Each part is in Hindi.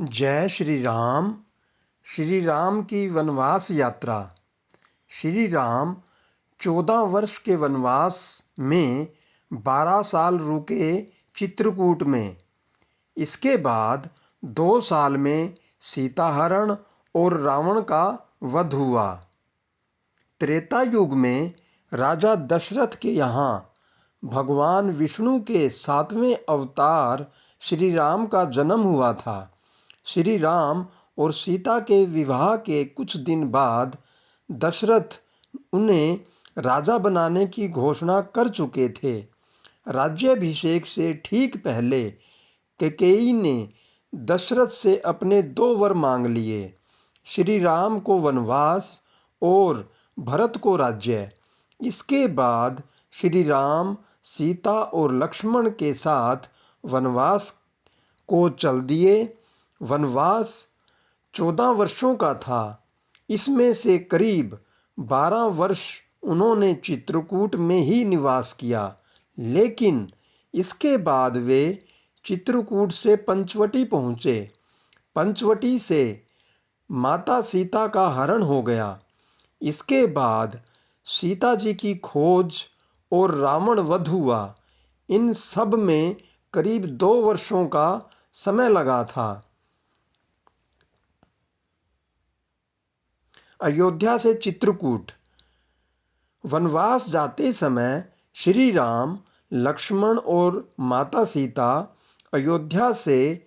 जय श्री राम। श्री राम की वनवास यात्रा। श्री राम 14 वर्ष के वनवास में 12 साल रुके चित्रकूट में। इसके बाद 2 साल में सीताहरण और रावण का वध हुआ। त्रेता युग में राजा दशरथ के यहाँ भगवान विष्णु के 7वें अवतार श्री राम का जन्म हुआ था। श्री राम और सीता के विवाह के कुछ दिन बाद दशरथ उन्हें राजा बनाने की घोषणा कर चुके थे। राज्याभिषेक से ठीक पहले कैकेयी ने दशरथ से अपने 2 वर मांग लिए, श्री राम को वनवास और भरत को राज्य। इसके बाद श्री राम सीता और लक्ष्मण के साथ वनवास को चल दिए। वनवास 14 वर्षों का था। इसमें से करीब 12 वर्ष उन्होंने चित्रकूट में ही निवास किया, लेकिन इसके बाद वे चित्रकूट से पंचवटी पहुँचे। पंचवटी से माता सीता का हरण हो गया। इसके बाद सीता जी की खोज और रावण वध हुआ। इन सब में करीब 2 वर्षों का समय लगा था। अयोध्या से चित्रकूट। वनवास जाते समय श्री राम, लक्ष्मण और माता सीता अयोध्या से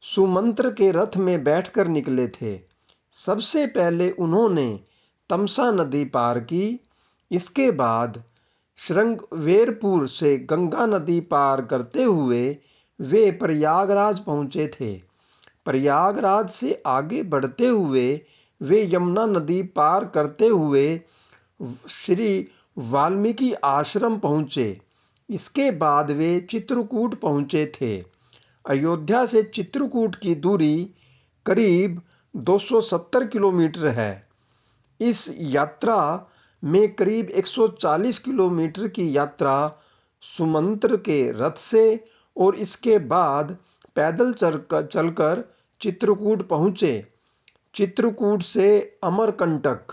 सुमंत्र के रथ में बैठकर निकले थे। सबसे पहले उन्होंने तमसा नदी पार की। इसके बाद श्रृंगवेरपुर से गंगा नदी पार करते हुए वे प्रयागराज पहुँचे थे। प्रयागराज से आगे बढ़ते हुए वे यमुना नदी पार करते हुए श्री वाल्मीकि आश्रम पहुँचे। इसके बाद वे चित्रकूट पहुँचे थे। अयोध्या से चित्रकूट की दूरी करीब 270 किलोमीटर है। इस यात्रा में करीब 140 किलोमीटर की यात्रा सुमंत्र के रथ से और इसके बाद पैदल चलकर चित्रकूट पहुँचे। चित्रकूट से अमरकंटक।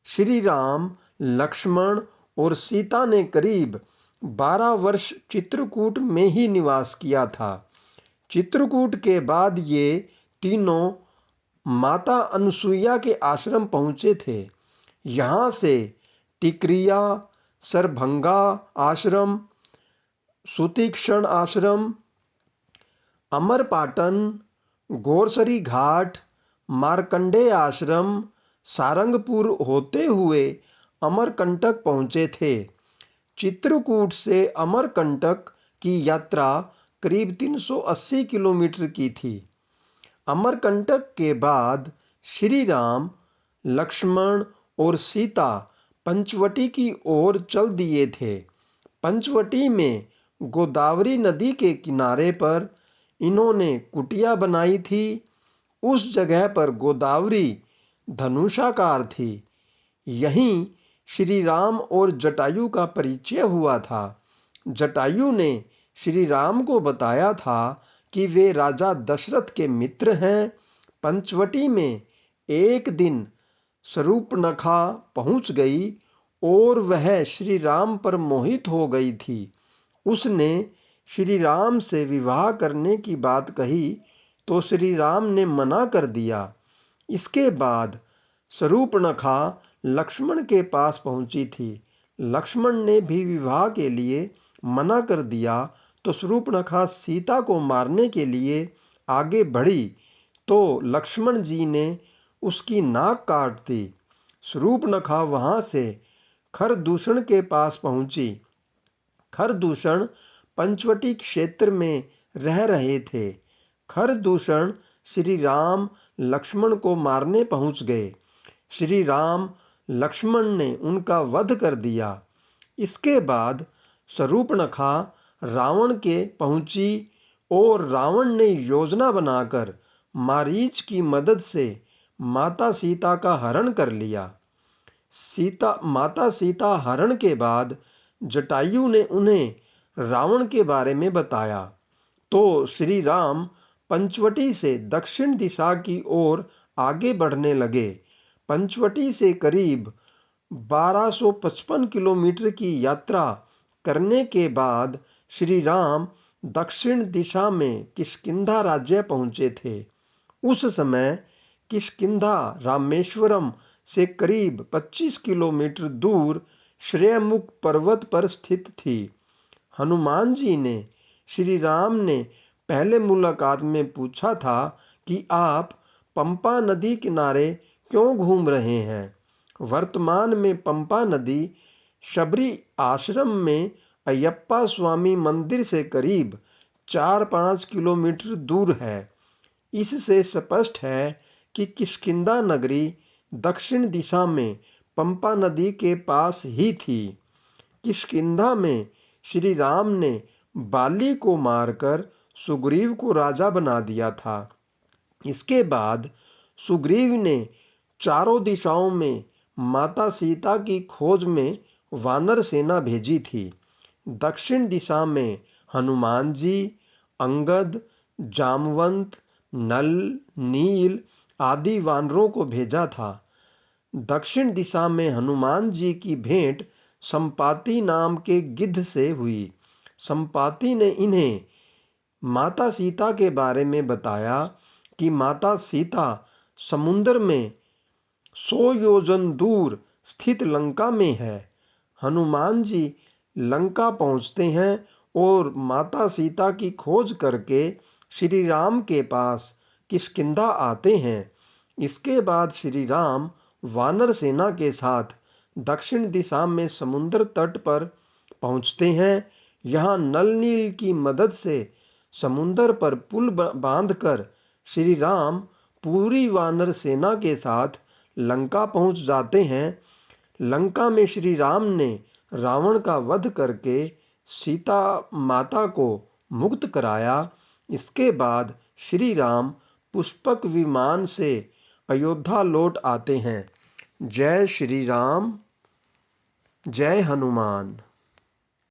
श्री राम, लक्ष्मण और सीता ने करीब 12 वर्ष चित्रकूट में ही निवास किया था। चित्रकूट के बाद ये तीनों माता अनुसुईया के आश्रम पहुँचे थे। यहाँ से टिकरिया, सरभंगा आश्रम, सुतीक्षण आश्रम, अमरपाटन, गोरसरी घाट, मार्कंडेय आश्रम, सारंगपुर होते हुए अमरकंटक पहुँचे थे। चित्रकूट से अमरकंटक की यात्रा करीब 380 किलोमीटर की थी। अमरकंटक के बाद श्री राम, लक्ष्मण और सीता पंचवटी की ओर चल दिए थे। पंचवटी में गोदावरी नदी के किनारे पर इन्होंने कुटिया बनाई थी। उस जगह पर गोदावरी धनुषाकार थी। यहीं श्री राम और जटायु का परिचय हुआ था। जटायु ने श्री राम को बताया था कि वे राजा दशरथ के मित्र हैं। पंचवटी में एक दिन शूर्पणखा पहुंच गई और वह श्री राम पर मोहित हो गई थी। उसने श्री राम से विवाह करने की बात कही तो श्री राम ने मना कर दिया। इसके बाद शूर्पणखा लक्ष्मण के पास पहुंची थी। लक्ष्मण ने भी विवाह के लिए मना कर दिया तो शूर्पणखा सीता को मारने के लिए आगे बढ़ी तो लक्ष्मण जी ने उसकी नाक काट दी। शूर्पणखा वहाँ से खरदूषण के पास पहुंची। खरदूषण पंचवटी क्षेत्र में रह रहे थे। खरदूषण श्री राम, लक्ष्मण को मारने पहुंच गए। श्री राम, लक्ष्मण ने उनका वध कर दिया। इसके बाद शूर्पणखा रावण के पहुंची और रावण ने योजना बनाकर मारीच की मदद से माता सीता का हरण कर लिया। माता सीता हरण के बाद जटायु ने उन्हें रावण के बारे में बताया तो श्री राम पंचवटी से दक्षिण दिशा की ओर आगे बढ़ने लगे। पंचवटी से करीब 1255 किलोमीटर की यात्रा करने के बाद श्री राम दक्षिण दिशा में किष्किंधा राज्य पहुँचे थे। उस समय किष्किंधा रामेश्वरम से करीब 25 किलोमीटर दूर श्रेयमुख पर्वत पर स्थित थी। हनुमान जी ने श्री राम ने पहले मुलाकात में पूछा था कि आप पंपा नदी किनारे क्यों घूम रहे हैं। वर्तमान में पंपा नदी शबरी आश्रम में अयप्पा स्वामी मंदिर से करीब 4-5 किलोमीटर दूर है। इससे स्पष्ट है कि किष्किंधा नगरी दक्षिण दिशा में पंपा नदी के पास ही थी। किष्किंधा में श्री राम ने बाली को मारकर सुग्रीव को राजा बना दिया था। इसके बाद सुग्रीव ने चारों दिशाओं में माता सीता की खोज में वानर सेना भेजी थी। दक्षिण दिशा में हनुमान जी, अंगद, जामवंत, नल, नील आदि वानरों को भेजा था। दक्षिण दिशा में हनुमान जी की भेंट संपाति नाम के गिद्ध से हुई। संपाति ने इन्हें माता सीता के बारे में बताया कि माता सीता समुद्र में 100 योजन दूर स्थित लंका में है। हनुमान जी लंका पहुंचते हैं और माता सीता की खोज करके श्री राम के पास किष्किंधा आते हैं। इसके बाद श्री राम वानर सेना के साथ दक्षिण दिशा में समुद्र तट पर पहुंचते हैं। यहाँ नल नील की मदद से समुद्र पर पुल बांधकर श्री राम पूरी वानर सेना के साथ लंका पहुंच जाते हैं। लंका में श्री राम ने रावण का वध करके सीता माता को मुक्त कराया। इसके बाद श्री राम पुष्पक विमान से अयोध्या लौट आते हैं। जय श्री राम, जय हनुमान।